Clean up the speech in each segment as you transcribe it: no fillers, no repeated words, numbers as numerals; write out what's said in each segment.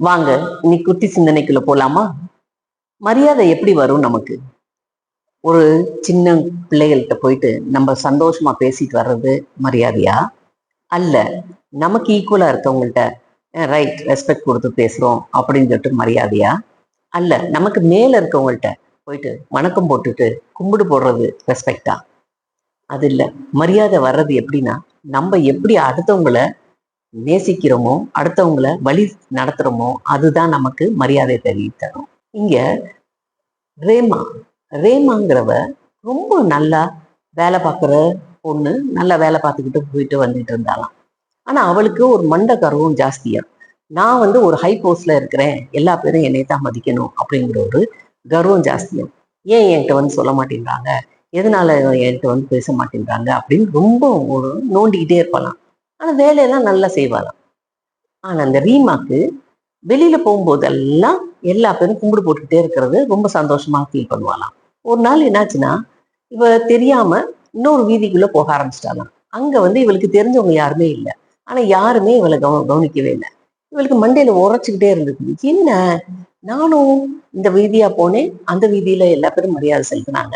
வாங்க, இன்னைக்கு குட்டி சிந்தனைக்குள்ள போலாமா? மரியாதை எப்படி வரும் நமக்கு? ஒரு சின்ன பிள்ளைகள்கிட்ட போயிட்டு நம்ம சந்தோஷமா பேசிட்டு வர்றது மரியாதையா? அல்ல நமக்கு ஈக்குவலா இருக்கவங்கள்ட்ட ரைட் ரெஸ்பெக்ட் கொடுத்து பேசுறோம் அப்படின்னு சொல்லிட்டு மரியாதையா? அல்ல நமக்கு மேல இருக்கவங்கள்ட்ட போயிட்டு வணக்கம் போட்டுட்டு கும்பிடு போடுறது ரெஸ்பெக்டா? அது இல்ல. மரியாதை வர்றது எப்படின்னா, நம்ம எப்படி அடுத்தவங்கள நேசிக்கிறோமோ, அடுத்தவங்கள வழி நடத்துறோமோ, அதுதான் நமக்கு மரியாதை தெரிவித்தரும். இங்க ரேமா ரேமாங்கிறவ ரொம்ப நல்லா வேலை பார்க்குற பொண்ணு, நல்லா வேலை பார்த்துக்கிட்டு போயிட்டு வந்துட்டு இருந்தாலாம். ஆனா அவளுக்கு ஒரு மண்ட கர்வம் ஜாஸ்தியா. நான் வந்து ஒரு ஹை போஸ்ட்ல இருக்கிறேன், எல்லா பேரும் என்னை தான் மதிக்கணும் அப்படிங்கிற ஒரு கர்வம் ஜாஸ்தியா. ஏன் என்கிட்ட வந்து சொல்ல மாட்டேங்கிறாங்க, எதனால என்கிட்ட வந்து பேச மாட்டேங்கிறாங்க அப்படின்னு ரொம்ப ஒரு நோண்டிக்கிட்டே இருப்பாளாம். ஆனா வேலையெல்லாம் நல்லா செய்வாளாம். ஆனா அந்த ரீமாக்கு வெளியில போகும்போதெல்லாம் எல்லா பேரும் கும்பிடு போட்டுக்கிட்டே இருக்கிறது ரொம்ப சந்தோஷமா ஃபீல் பண்ணுவாளாம். ஒரு நாள் என்னாச்சுன்னா, இவ தெரியாம இன்னொரு வீதிக்குள்ள போக ஆரம்பிச்சிட்டாலாம். அங்க வந்து இவளுக்கு தெரிஞ்சவங்க யாருமே இல்லை. ஆனா யாருமே இவளை கவனிக்கவே இல்லை. இவளுக்கு மண்டையில உரைச்சுக்கிட்டே இருந்தது. என்ன, நானும் இந்த வீதியா போனேன், அந்த வீதியில எல்லா பேரும் மரியாதை செலுத்தினாங்க,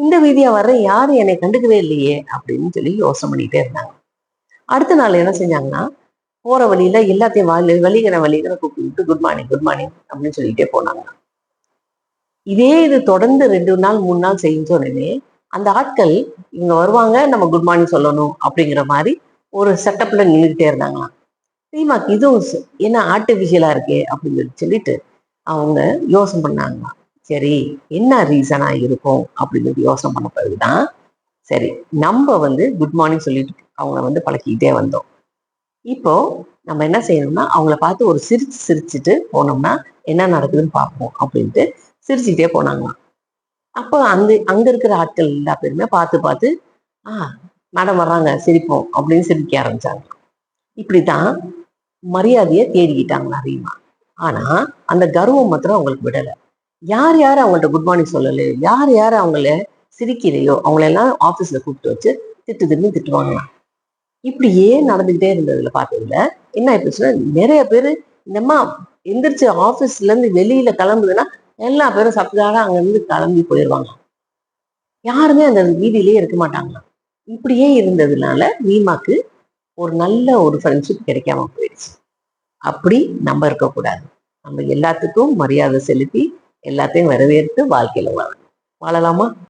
இந்த வீதியா வர்றேன், யாரும் என்னை கண்டுக்கவே இல்லையே அப்படின்னு சொல்லி யோசனை பண்ணிட்டே இருந்தாங்க. அடுத்த நாள் என்ன செஞ்சாங்கன்னா, போற வழியில எல்லாத்தையும் வழிகிற கூப்பிட்டு குட் மார்னிங் குட் மார்னிங் அப்படின்னு சொல்லிட்டே போனாங்க. இதே இது தொடர்ந்து 2 நாள் 3 நாள் செஞ்ச உடனே அந்த ஆட்கள் இவங்க வருவாங்க, நம்ம குட் மார்னிங் சொல்லணும் அப்படிங்கிற மாதிரி ஒரு செட்டப்ல நின்றுகிட்டே இருந்தாங்களாம். சீமாக்கு இதுவும் என்ன ஆர்டிபிஷியலா இருக்கே அப்படின்னு சொல்லிட்டு அவங்க யோசனை பண்ணாங்களாம். சரி, என்ன ரீசனா இருக்கும் அப்படின்னு யோசனை பண்ண பிறகுதான், சரி நம்ம வந்து குட் மார்னிங் சொல்லிட்டு அவங்க வந்து பழக்கிட்டே வந்தோம். இப்போ நம்ம என்ன செய்யணும்னா, அவங்கள பார்த்து ஒரு சிரிச்சுட்டு போனோம்னா என்ன நடக்குதுன்னு பார்ப்போம் அப்படின்ட்டு சிரிச்சுட்டே போனாங்களாம். அப்போ அங்க இருக்கிற ஆட்கள் எல்லா பேருமே பார்த்து பார்த்து, ஆ மேடம் வர்றாங்க சிரிப்போம் அப்படின்னு சிரிக்க ஆரம்பிச்சாங்க. இப்படித்தான் மரியாதையை தேடிக்கிட்டாங்களா ரீமா. ஆனா அந்த கர்வம் மாத்திரம் அவங்களுக்கு விடலை. யார் யார் அவங்கள்ட்ட குட் மார்னிங் சொல்லலையோ, யார் யார் அவங்கள சிரிக்கலையோ அவங்களெல்லாம் ஆஃபீஸ்ல கூப்பிட்டு வச்சு திட்டுவாங்களாம். இப்படியே நடந்துகிட்டே இருந்ததுல பார்த்ததுல என்ன ஆயிடுச்சுன்னா, நிறைய பேர் இந்தம்மா எந்திரிச்சு ஆபீஸ்ல இருந்து வெளியில கிளம்புதுன்னா எல்லா பேரும் சப்தாடா அங்க இருந்து கிளம்பி போயிடுவாங்க. யாருமே அந்த வீதியிலேயே இருக்க மாட்டாங்களாம். இப்படியே இருந்ததுனால ரீமாக்கு ஒரு நல்ல ஒரு ஃப்ரெண்ட்ஷிப் கிடைக்காம போயிடுச்சு. அப்படி நம்ம இருக்கக்கூடாது. நம்ம எல்லாத்துக்கும் மரியாதை செலுத்தி எல்லாத்தையும் வரவேற்று வாழ்க்கையில வாழணும். வாழலாமா?